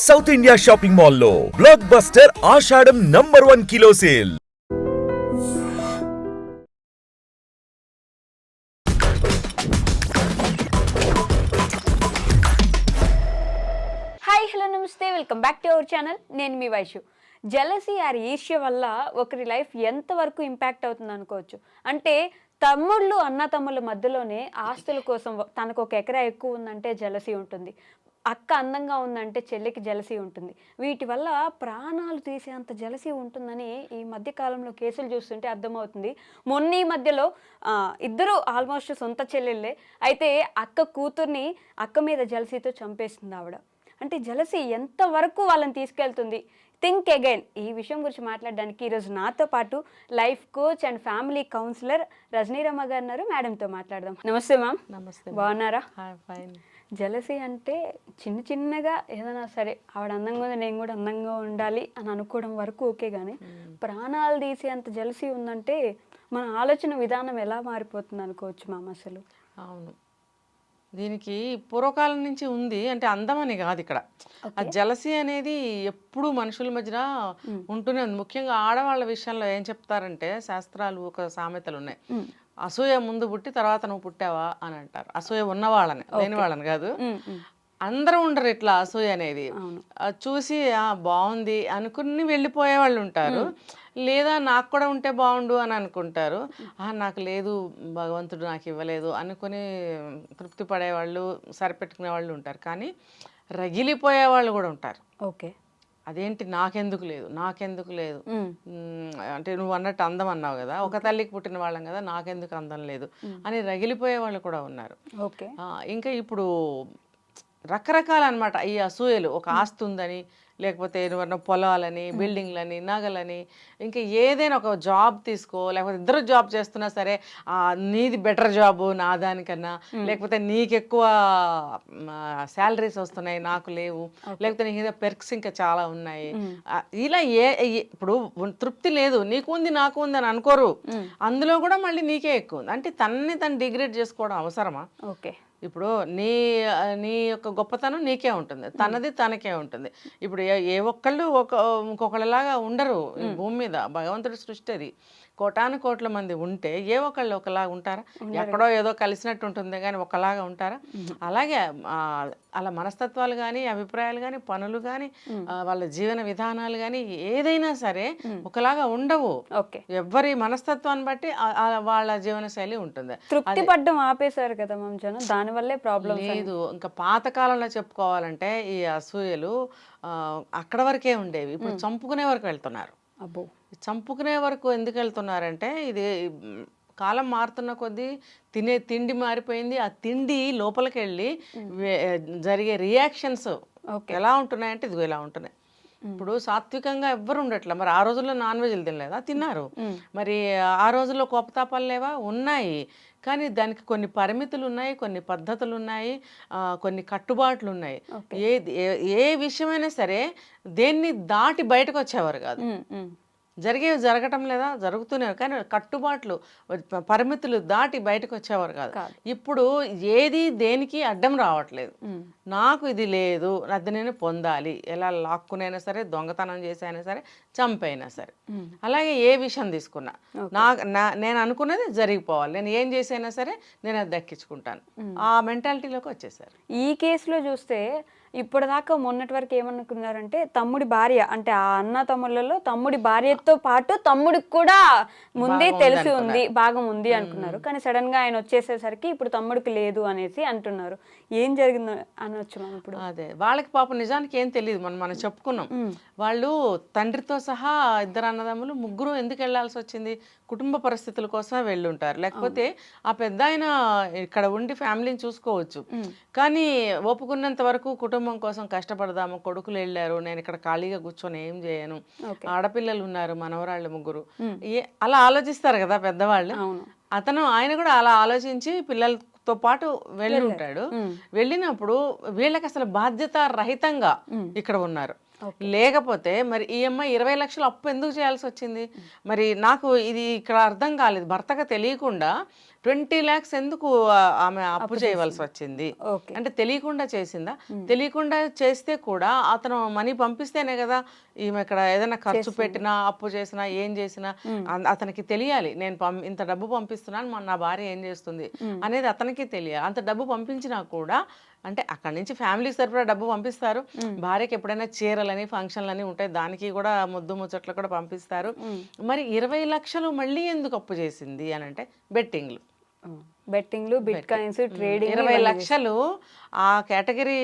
South India shopping మాల్లో block buster ఆషాఢం #1 kilo sale. Hi hello నమస్తే, welcome back to our channel. నేను మీ Vaishu. Jealousy are ఈర్ష్య వల్ల ఒకరి లైఫ్ ఎంతవరకు ఇంపాక్ట్ అవుతుంది అనుకోవచ్చు. అంటే తమ్ముళ్ళు అన్న తమ్ముళ్ళ మధ్యలోనే ఆస్తుల కోసం తనకు ఒక ఎకరా ఎక్కువ ఉందంటే జెలసీ ఉంటుంది, అక్క అందంగా ఉందంటే చెల్లికి జెలసీ ఉంటుంది. వీటి వల్ల ప్రాణాలు తీసేంత జెలసీ ఉంటుందని ఈ మధ్య కాలంలో కేసులు చూస్తుంటే అర్థమవుతుంది. మొన్న ఈ మధ్యలో ఇద్దరు ఆల్మోస్ట్ సొంత చెల్లెళ్ళే, అయితే అక్క కూతుర్ని అక్క మీద జెలసీతో చంపేస్తుంది ఆవిడ. అంటే జెలసీ ఎంతవరకు వాళ్ళని తీసుకెళ్తుంది? Think again. ఈ విషయం గురించి మాట్లాడడానికి ఈరోజు నాతో పాటు life coach and family counsellor Rajaniramma గారు ఉన్నారు. మేడంతో మాట్లాడదాం. నమస్తే మ్యామ్. నమస్తే. బాగున్నారా? ఫైన్. జెలసీ అంటే చిన్నగా ఏదైనా సరే ఆవిడ అందంగా ఉంది నేను కూడా అందంగా ఉండాలి అని అనుకోవడం వరకు ఓకే, కానీ ప్రాణాలు తీసేంత జెలసీ ఉందంటే మన ఆలోచన విధానం ఎలా మారిపోతుంది అనుకోవచ్చు మ్యామ్ అసలు? అవును, దీనికి పూర్వకాలం నుంచి ఉంది. అంటే అందమని కాదు, ఇక్కడ ఆ జలసీ అనేది ఎప్పుడు మనుషుల మధ్యన ఉంటూనే ఉంది. ముఖ్యంగా ఆడవాళ్ళ విషయంలో ఏం చెప్తారంటే, శాస్త్రాలు ఒక సామెతలు ఉన్నాయి. అసూయ ముందు పుట్టి తర్వాత నువ్వు పుట్టావా అని అంటారు. అసూయ ఉన్న వాళ్ళని, లేని వాళ్ళని కాదు. అందరూ ఉండరు ఇట్లా అసూయ అనేది. చూసి బాగుంది అనుకుని వెళ్ళిపోయే వాళ్ళు ఉంటారు, లేదా నాకు కూడా ఉంటే బాగుండు అని అనుకుంటారు. నాకు లేదు, భగవంతుడు నాకు ఇవ్వలేదు అనుకుని తృప్తి పడేవాళ్ళు, సరిపెట్టుకునే వాళ్ళు ఉంటారు. కానీ రగిలిపోయే వాళ్ళు కూడా ఉంటారు. ఓకే, అదేంటి నాకెందుకు లేదు అంటే నువ్వు అన్నట్టు అందం అన్నావు కదా, ఒక తల్లికి పుట్టిన వాళ్ళం కదా, నాకెందుకు అందం లేదు అని రగిలిపోయే వాళ్ళు కూడా ఉన్నారు. ఓకే, ఇంకా ఇప్పుడు రకరకాల అనమాట ఈ అసూయలు. ఒక ఆస్తి ఉందని, లేకపోతే ఏమన్నా పొలాలని, బిల్డింగ్లని, నగలని, ఇంకా ఏదైనా ఒక జాబ్ తీసుకో, లేకపోతే ఇద్దరు జాబ్ చేస్తున్నా సరే నీది బెటర్ జాబు నా దానికన్నా, లేకపోతే నీకు ఎక్కువ శాలరీస్ వస్తున్నాయి నాకు లేవు, లేకపోతే నీకు పెర్క్స్ ఇంకా చాలా ఉన్నాయి. ఇలా ఇప్పుడు తృప్తి లేదు, నీకు ఉంది నాకు ఉంది అని అనుకోరు. అందులో కూడా మళ్ళీ నీకే ఎక్కువ ఉంది. అంటే తను డిగ్రేడ్ చేసుకోవడం అవసరమా? ఓకే, ఇప్పుడు నీ యొక్క గొప్పతనం నీకే ఉంటుంది, తనది తనకే ఉంటుంది. ఇప్పుడు ఏ ఒక్కళ్ళు ఇంకొకళ్ళలాగా ఉండరు ఈ భూమి మీద. భగవంతుడి సృష్టి అది. కోటాను కోట్ల మంది ఉంటే ఏ ఒక్కళ్ళు ఒకలాగా ఉంటారా? ఎక్కడో ఏదో కలిసినట్టు ఉంటుంది కానీ ఒకలాగా ఉంటారా? అలాగే అలా మనస్తత్వాలు కానీ, అభిప్రాయాలు కానీ, పనులు కానీ, వాళ్ళ జీవన విధానాలు కానీ ఏదైనా సరే ఒకలాగా ఉండవు. ఎవరి మనస్తత్వాన్ని బట్టి వాళ్ళ జీవన శైలి ఉంటుంది. తృప్తి పడ్డం ఆపేశారు కదా మ్యామ్ జనం, దానివల్లే ప్రాబ్లం లేదు. ఇంకా పాతకాలంలో చెప్పుకోవాలంటే ఈ అసూయలు అక్కడ వరకే ఉండేవి. ఇప్పుడు చంపుకునే వరకు వెళ్తున్నారు. అబ్బో, చంపుకునే వరకు ఎందుకు వెళ్తున్నారంటే, ఇది కాలం మారుతున్న కొద్దీ తిండి మారిపోయింది. ఆ తిండి లోపలికి వెళ్ళి జరిగే రియాక్షన్స్ ఎలా ఉంటున్నాయంటే ఇదిగో ఇలా ఉంటున్నాయి. ఇప్పుడు సాత్వికంగా ఎవ్వరు ఉండట్లే. మరి ఆ రోజుల్లో నాన్ వెజ్లు తినలేదా? తిన్నారు. మరి ఆ రోజుల్లో కోపతాపాలు లేవా? ఉన్నాయి. కానీ దానికి కొన్ని పరిమితులు ఉన్నాయి, కొన్ని పద్ధతులు ఉన్నాయి, కొన్ని కట్టుబాట్లు ఉన్నాయి. ఏ విషయమైనా సరే దేన్ని దాటి బయటకు వచ్చేవారు కాదు. జరగటం లేదా? జరుగుతూనే, కానీ కట్టుబాట్లు, పరిమితులు దాటి బయటకు వచ్చేవారు కాదు. ఇప్పుడు ఏది దేనికి అడ్డం రావట్లేదు. నాకు ఇది లేదు, అది నేను పొందాలి. ఎలా లాక్కునైనా సరే, దొంగతనం చేసైనా సరే, చంపైనా సరే. అలాగే ఏ విషయం తీసుకున్నా నేను అనుకున్నది జరిగిపోవాలి, నేను ఏం చేసైనా సరే నేను అది దక్కించుకుంటాను, ఆ మెంటాలిటీలోకి వచ్చేసారు. ఈ కేసులో చూస్తే ఇప్పటిదాకా మొన్నటి వరకు ఏమనుకున్నారంటే, తమ్ముడి భార్య అంటే ఆ అన్న తమ్ముళ్ళలో తమ్ముడి భార్యతో పాటు తమ్ముడికి కూడా ముందే తెలిసి ఉంది, భాగం ఉంది అనుకున్నారు. కానీ సడన్ గా ఆయన వచ్చేసేసరికి ఇప్పుడు తమ్ముడికి లేదు అనేసి అంటున్నారు. ఏం జరిగింది అనొచ్చు మనం ఇప్పుడు? అదే, వాళ్ళకి పాపం నిజానికి ఏం తెలియదు. మనం చెప్పుకున్నాం. వాళ్ళు తండ్రితో సహా ఇద్దరు అన్నదమ్ములు ముగ్గురు ఎందుకు వెళ్లాల్సి వచ్చింది? కుటుంబ పరిస్థితుల కోసమే వెళ్ళుంటారు. లేకపోతే ఆ పెద్ద ఆయన ఇక్కడ ఉండి ఫ్యామిలీని చూసుకోవచ్చు. కానీ ఒప్పుకున్నంత వరకు కుటుంబం కోసం కష్టపడదాము, కొడుకులు వెళ్ళారు, నేను ఇక్కడ ఖాళీగా కూర్చొని ఏం చేయను, ఆడపిల్లలు ఉన్నారు, మనవరాళ్ళు ముగ్గురు, అలా ఆలోచిస్తారు కదా పెద్దవాళ్ళు. ఆయన కూడా అలా ఆలోచించి పిల్లలతో పాటు వెళ్ళి ఉంటాడు. వెళ్ళినప్పుడు వీళ్ళకి అసలు బాధ్యత రహితంగా ఇక్కడ ఉన్నారు. లేకపోతే మరి ఈఎంఐ 20 లక్షలు అప్పు ఎందుకు చేయాల్సి వచ్చింది? మరి నాకు ఇది ఇక్కడ అర్థం కాలేదు. భర్తకు తెలియకుండా 20 lakhs ఎందుకు ఆమె అప్పు చేయవలసి వచ్చింది? ఓకే. అంటే తెలియకుండా చేసిందా? తెలియకుండా చేస్తే కూడా అతను మనీ పంపిస్తేనే కదా ఈమె ఇక్కడ ఏదైనా ఖర్చు పెట్టినా అప్పు చేసినా ఏం చేసినా అతనికి తెలియాలి. నేను ఇంత డబ్బు పంపిస్తున్నాను, నా భార్య ఏం చేస్తుంది అనేది అతనికి తెలియాలి. అంత డబ్బు పంపించినా కూడా అంటే అక్కడి నుంచి ఫ్యామిలీకి సరిపడా డబ్బు పంపిస్తారు. భార్యకి ఎప్పుడైనా చీరలని ఫంక్షన్లని ఉంటాయి, దానికి కూడా ముద్దు ముచ్చట్లు కూడా పంపిస్తారు. మరి 20 లక్షలు మళ్ళీ ఎందుకు అప్పు చేసింది అని అంటే బెట్టింగ్లు, బెట్టింగ్లు, బిట్ కాయిన్స్, ట్రేడింగ్. 20 లక్షలు ఆ కేటగిరీ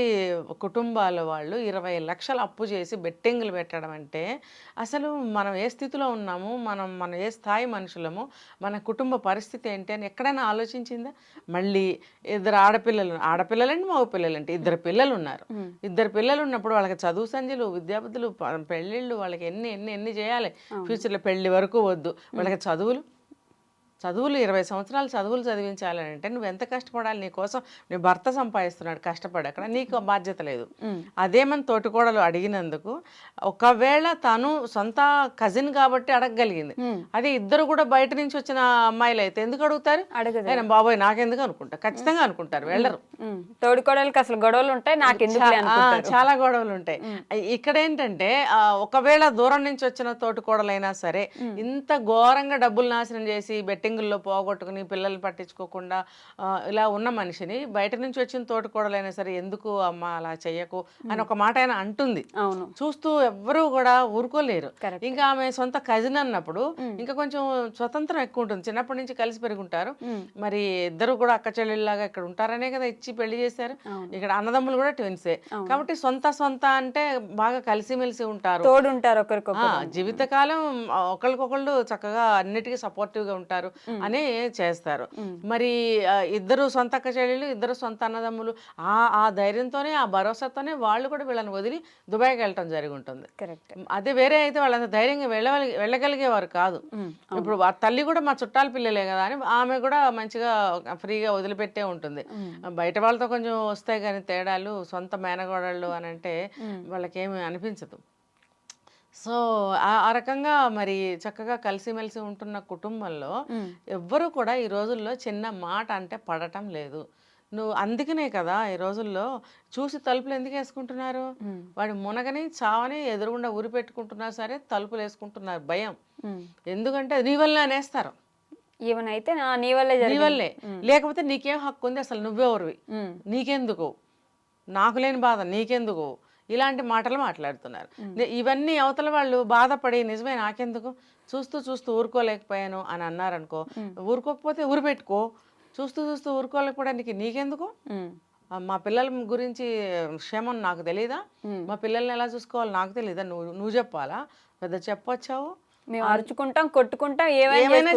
కుటుంబాల వాళ్ళు 20 లక్షలు అప్పు చేసి బెట్టింగ్లు పెట్టడం అంటే అసలు మనం ఏ స్థితిలో ఉన్నాము, మనం ఏ స్థాయి మనుషులము, మన కుటుంబ పరిస్థితి ఏంటి అని ఎక్కడైనా ఆలోచించిందా? మళ్ళీ ఇద్దరు ఆడపిల్లలండి మగ పిల్లలంటే 2 పిల్లలు ఉన్నారు. 2 పిల్లలు ఉన్నప్పుడు వాళ్ళకి చదువు సంధ్యలు, విద్యాబుద్ధులు, పెళ్ళిళ్ళు, వాళ్ళకి ఎన్ని చేయాలి. ఫ్యూచర్లో పెళ్లి వరకు వద్దు, వాళ్ళకి చదువులు 20 సంవత్సరాలు చదువులు చదివించాలని అంటే నువ్వు ఎంత కష్టపడాలి? నీ కోసం నీ భర్త సంపాదిస్తున్నాడు కష్టపడి, అక్కడ నీకు బాధ్యత లేదు. అదేమని తోటికోడలు అడిగినందుకు ఒకవేళ తను సొంత కజిన్ కాబట్టి అడగగలిగింది. అదే ఇద్దరు కూడా బయట నుంచి వచ్చిన అమ్మాయిలు అయితే ఎందుకు అడుగుతారు? ఆయన బాబోయ్ నాకెందుకు అనుకుంటా, ఖచ్చితంగా అనుకుంటారు, వెళ్ళరు. తోడికోడలకి అసలు గొడవలు ఉంటాయి, చాలా గొడవలు ఉంటాయి. ఇక్కడ ఏంటంటే ఒకవేళ దూరం నుంచి వచ్చిన తోటికోడలైనా సరే ఇంత ఘోరంగా డబ్బులు నాశనం చేసి బెట్టింగుల్లో పోగొట్టుకుని పిల్లల్ని పట్టించుకోకుండా ఇలా ఉన్న మనిషిని బయట నుంచి వచ్చిన తోటికోడలైనా సరే ఎందుకు అమ్మ అలా చెయ్యకు అని ఒక మాట ఆయన అంటుంది. చూస్తూ ఎవ్వరూ కూడా ఊరుకోలేరు. ఇంకా ఆమె సొంత కజిన్ అన్నప్పుడు ఇంకా కొంచెం స్వతంత్రం ఎక్కువ ఉంటుంది. చిన్నప్పటి నుంచి కలిసి పెరుగుంటారు. మరి ఇద్దరు కూడా అక్క చెల్లెళ్ళలాగా ఇక్కడ ఉంటారనే కదా ఇచ్చి పెళ్లి చేశారు. ఇక్కడ అన్నదమ్ములు కూడా ట్విన్సే కాబట్టి సొంత అంటే బాగా కలిసిమెలిసి ఉంటారు, తోడుంటారు ఒకరికొకరు. జీవితకాలం ఒకరికొకళ్ళు చక్కగా అన్నిటికీ సపోర్టివ్ గా ఉంటారు అని చేస్తారు. మరి ఇద్దరు సొంత అక్క చెల్లెళ్ళు, ఇద్దరు సొంత అన్నదమ్ములు, ఆ ధైర్యంతోనే ఆ భరోసాతోనే వాళ్ళు కూడా వీళ్ళని వదిలి దుబాయ్కి వెళ్ళటం జరిగి ఉంటుంది. అదే వేరే అయితే వాళ్ళంత ధైర్యంగా వెళ్ళగలిగేవారు కాదు. ఇప్పుడు తల్లి కూడా మా చుట్టాల పిల్లలే కదా అని ఆమె కూడా మంచిగా ఫ్రీగా వదిలిపెట్టే ఉంటుంది. బయట వాళ్ళతో కొంచెం వస్తాయి కానీ తేడాలు, సొంత మేనగోడళ్ళు అని అంటే వాళ్ళకేమి అనిపించదు. సో ఆ రకంగా మరి చక్కగా కలిసిమెలిసి ఉంటున్న కుటుంబంలో ఎవ్వరూ కూడా ఈ రోజుల్లో చిన్న మాట అంటే పడటం లేదు. నువ్వు అందుకనే కదా ఈ రోజుల్లో చూసి తలుపులు ఎందుకు వేసుకుంటున్నారు? వాడు మునగని చావని ఎదురుగుండా ఊరి పెట్టుకుంటున్నా సరే తలుపులు వేసుకుంటున్నారు భయం. ఎందుకంటే నీ వల్ల అనేస్తారు, ఏమనైతే నీ వల్లే, లేకపోతే నీకేం హక్కు ఉంది, అసలు నువ్వెవరివి, నీకెందుకు, నాకు లేని బాధ నీకెందుకు, ఇలాంటి మాటలు మాట్లాడుతున్నారు. ఇవన్నీ అవతల వాళ్ళు బాధపడి నిజమే నాకెందుకు, చూస్తూ ఊరుకోలేకపోయాను అని అన్నారనుకో, ఊరుకోకపోతే ఊరు పెట్టుకో, చూస్తూ ఊరుకోలేకపోవడానికి నీకెందుకు, మా పిల్లల గురించి క్షేమం నాకు తెలీదా, మా పిల్లల్ని ఎలా చూసుకోవాలో నాకు తెలీదా, నువ్వు చెప్పాలా, పెద్ద చెప్పొచ్చావు, మేము అరుచుకుంటాం కొట్టుకుంటాం ఏమైనా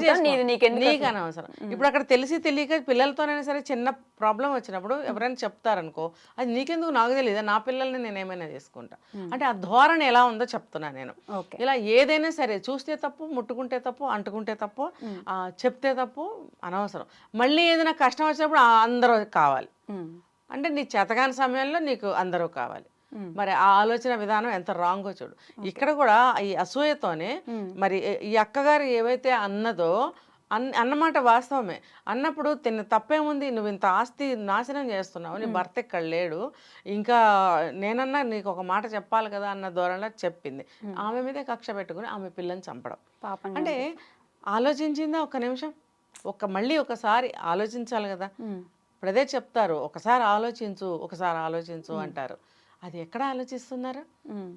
నీకు అనవసరం. ఇప్పుడు అక్కడ తెలిసి తెలియక పిల్లలతోనైనా సరే చిన్న ప్రాబ్లం వచ్చినప్పుడు ఎవరైనా చెప్తారనుకో, అది నీకెందుకు నాకు తెలియదా, నా పిల్లల్ని నేను ఏమైనా చేసుకుంటా అంటే ఆ ధోరణి ఎలా ఉందో చెప్తున్నా నేను. ఇలా ఏదైనా సరే చూస్తే తప్పు, ముట్టుకుంటే తప్పు, అంటుకుంటే తప్పు, చెప్తే తప్పు, అనవసరం. మళ్ళీ ఏదైనా కష్టం వచ్చినప్పుడు అందరూ కావాలి అంటే నీ చేతగాని సమయంలో నీకు అందరూ కావాలి. మరి ఆ ఆలోచన విధానం ఎంత రాంగో చూడు. ఇక్కడ కూడా ఈ అసూయతోనే మరి ఈ అక్కగారు ఏవైతే అన్నదో అన్నమాట వాస్తవమే. అన్నప్పుడు తప్పేముంది, నువ్వు ఇంత ఆస్తి నాశనం చేస్తున్నావు, నీ భర్త ఇక్కడ లేడు, ఇంకా నేనన్నా నీకు ఒక మాట చెప్పాలి కదా అన్న ధోరణిలో చెప్పింది. ఆమె మీదే కక్ష పెట్టుకుని ఆమె పిల్లని చంపడం అంటే ఆలోచించిందా ఒక్క నిమిషం? మళ్ళీ ఒకసారి ఆలోచించాలి కదా. ఇప్పుడు అదే చెప్తారు, ఒకసారి ఆలోచించు అంటారు. అది ఎక్కడ ఆలోచిస్తున్నారు?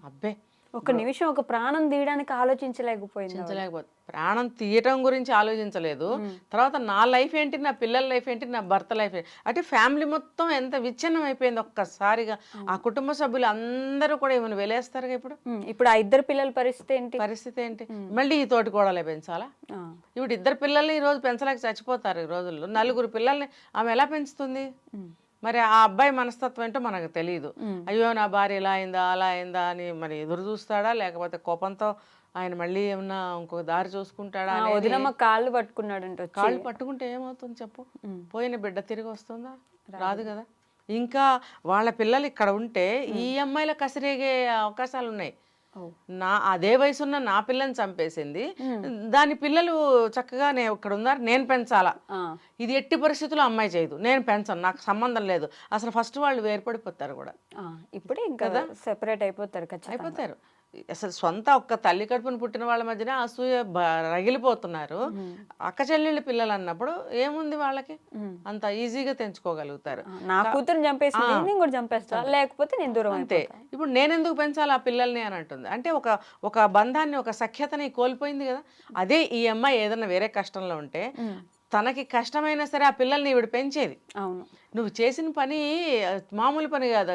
అబ్బే ఒక నిమిషం ఒక ప్రాణం తీయడానికి ఆలోచించలేకపోతే ప్రాణం తీయటం గురించి ఆలోచించలేదు. తర్వాత నా లైఫ్ ఏంటి, నా పిల్లల లైఫ్ ఏంటి, నా భర్త లైఫ్ ఏంటి అంటే ఫ్యామిలీ మొత్తం ఎంత విచ్ఛిన్నం అయిపోయింది ఒక్కసారిగా. ఆ కుటుంబ సభ్యులు అందరూ కూడా ఏమైనా వెలేస్తారు. ఇప్పుడు ఆ 2 పిల్లల పరిస్థితి ఏంటి? మళ్ళీ ఈ తోటి కోడలే పెంచాలా? ఇప్పుడు 2 పిల్లల్ని ఈ రోజు పెంచలేక చచ్చిపోతారు. ఈ రోజుల్లో 4 పిల్లల్ని ఆమె ఎలా పెంచుతుంది? మరి ఆ అబ్బాయి మనస్తత్వం ఏంటో మనకు తెలియదు. అయ్యో నా భార్య ఇలా అయిందా అలా అయిందా అని మరి ఎదురు చూస్తాడా, లేకపోతే కోపంతో ఆయన మళ్ళీ ఏమన్నా ఇంకో దారి చూసుకుంటాడా? కాళ్ళు పట్టుకున్నాడంట. కాళ్ళు పట్టుకుంటే ఏమవుతుంది చెప్పు? పోయిన బిడ్డ తిరిగి వస్తుందా? రాదు కదా. ఇంకా వాళ్ళ పిల్లలు ఇక్కడ ఉంటే ఈ అమ్మాయిల కసిరేగే అవకాశాలు ఉన్నాయి. అదే వయసున్న నా పిల్లని చంపేసింది, దాని పిల్లలు చక్కగా ఇక్కడ ఉన్నారు, నేను పెంచాలా. ఇది ఎట్టి పరిస్థితుల్లో అమ్మాయి చేయదు, నేను పెంచను, నాకు సంబంధం లేదు అసలు. ఫస్ట్ వాళ్ళు వేరుపడిపోతారు కూడా, ఇప్పుడే ఇంకా సెపరేట్ అయిపోతారు. అసలు సొంత ఒక్క తల్లి కడుపున పుట్టిన వాళ్ళ మధ్యన అసూయ రగిలిపోతున్నారు. అక్క చెల్లెళ్ళ పిల్లలు అన్నప్పుడు ఏముంది వాళ్ళకి, అంత ఈజీగా తెంచుకోగలుగుతారు. నా కూతురు చంపేసింది నేను కూడా చంపేస్తా, లేకపోతే నేను దూరం. అంతే. ఇప్పుడు నేను ఎందుకు పెంచాలి ఆ పిల్లల్ని అని అంటుంది. అంటే ఒక బంధాన్ని, ఒక సఖ్యతని కోల్పోయింది కదా. అదే ఈ అమ్మాయి ఏదైనా వేరే కష్టంలో ఉంటే తనకి కష్టమైనా సరే ఆ పిల్లల్ని ఈవిడ పెంచేది. అవును, నువ్వు చేసిన పని మామూలు పని కాదు.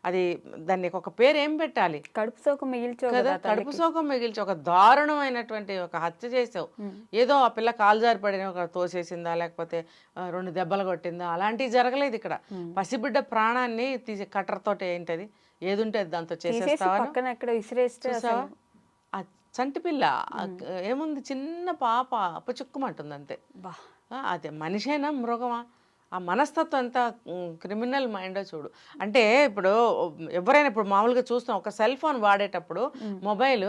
అది దాన్ని ఒక పేరు ఏం పెట్టాలి, కడుపు సోకం మిగిల్చో కదా. కడుపు సోకం మిగిల్చి ఒక దారుణమైనటువంటి ఒక హత్య చేసావు. ఏదో ఆ పిల్ల కాలు జారి పడిన ఒక తోసేసిందా, లేకపోతే 2 దెబ్బలు కొట్టిందా, అలాంటివి జరగలేదు ఇక్కడ. పసిబిడ్డ ప్రాణాన్ని తీసి కట్టర్తోటి ఏంటది ఏది ఉంటే దాంతో చేసేస్తావా. చంటి పిల్ల ఏముంది, చిన్న పాప పుచ్చుక్కుమంటుంది అంతే. అదే మనిషేనా మృగమా? ఆ మనస్తత్వం ఎంత క్రిమినల్ మైండో చూడు. అంటే ఇప్పుడు ఎవరైనా ఇప్పుడు మామూలుగా చూస్తాం, ఒక సెల్ ఫోన్ వాడేటప్పుడు మొబైల్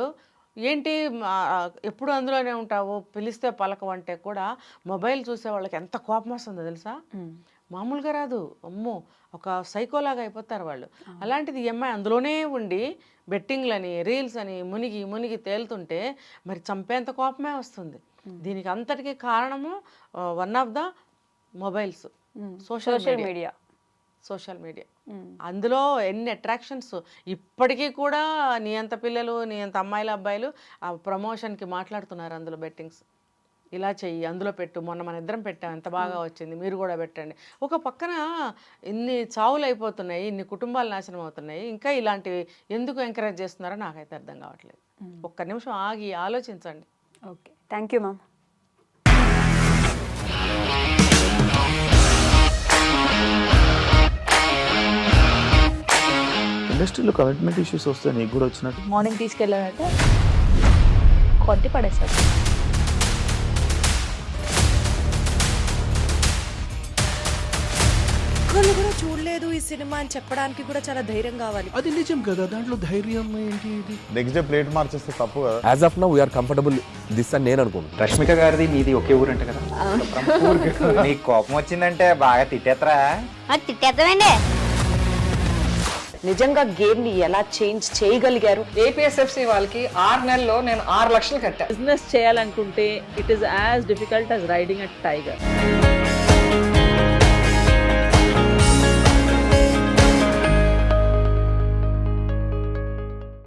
ఏంటి ఎప్పుడు అందులోనే ఉంటావు, పిలిస్తే పలకవంటే కూడా మొబైల్ చూసే వాళ్ళకి ఎంత కోపం వస్తుందో తెలుసా. మామూలుగా రాదు, అమ్మో, ఒక సైకోలాగా అయిపోతారు వాళ్ళు. అలాంటిది ఈ అమ్మాయి అందులోనే ఉండి బెట్టింగ్లని, రీల్స్ అని మునిగి మునిగి తేలుతుంటే మరి చంపేంత కోపమే వస్తుంది. దీనికి అంతటికీ కారణము one of the mobiles, social media. అందులో ఎన్ని అట్రాక్షన్స్. ఇప్పటికీ కూడా నీ అంత పిల్లలు, నీ అంత అమ్మాయిల అబ్బాయిలు ఆ ప్రమోషన్కి మాట్లాడుతున్నారు అందులో బెట్టింగ్స్. ఇలా చెయ్యి, అందులో పెట్టు, మొన్న మన ఇద్దరం పెట్టాం, ఎంత బాగా వచ్చింది, మీరు కూడా పెట్టండి. ఒక పక్కన ఇన్ని చావులు అయిపోతున్నాయి, ఇన్ని కుటుంబాలు నాశనం అవుతున్నాయి, ఇంకా ఇలాంటివి ఎందుకు ఎంకరేజ్ చేస్తున్నారో నాకైతే అర్థం కావట్లేదు. ఒక్క నిమిషం ఆగి ఆలోచించండి. Okay, thank you ma'am. ఇండస్ట్రీలో కమిట్మెంట్ ఇష్యూస్ వస్తే నీకు కూడా వచ్చినట్టు? మార్నింగ్ తీసుకెళ్ళానంటే కొట్టి పడేస్తారు. ఒక్కళ్ళు కూడా చూడలేదు ఈ సినిమా అని చెప్పడానికి కూడా చాలా ధైర్యం కావాలి. అది నిజం కదా, దాంట్లో ధైర్యం ఏంటి? నెక్స్ట్ డే ప్లేట్ మార్చేస్తే తప్పు కదా. As of now we are comfortable this అని నేను అనుకుంటున్నాను. రష్మిక గారిది మీది ఒకే ఊరు అంట కదా. నీకు కోపం వచ్చిందంటే బాగా తిట్టేత్తరా? తిట్టేద్దామండి. నిజంగా గేమ్ ని ఎలా చేంజ్ చేయగలిగారు? ఏపీఎస్ఎఫ్సి వాళ్ళకి 6 నెలల్లో నేను 6 లక్షలు కట్టా. బిజినెస్ చేయాలనుకుంటే it is as difficult as riding a tiger.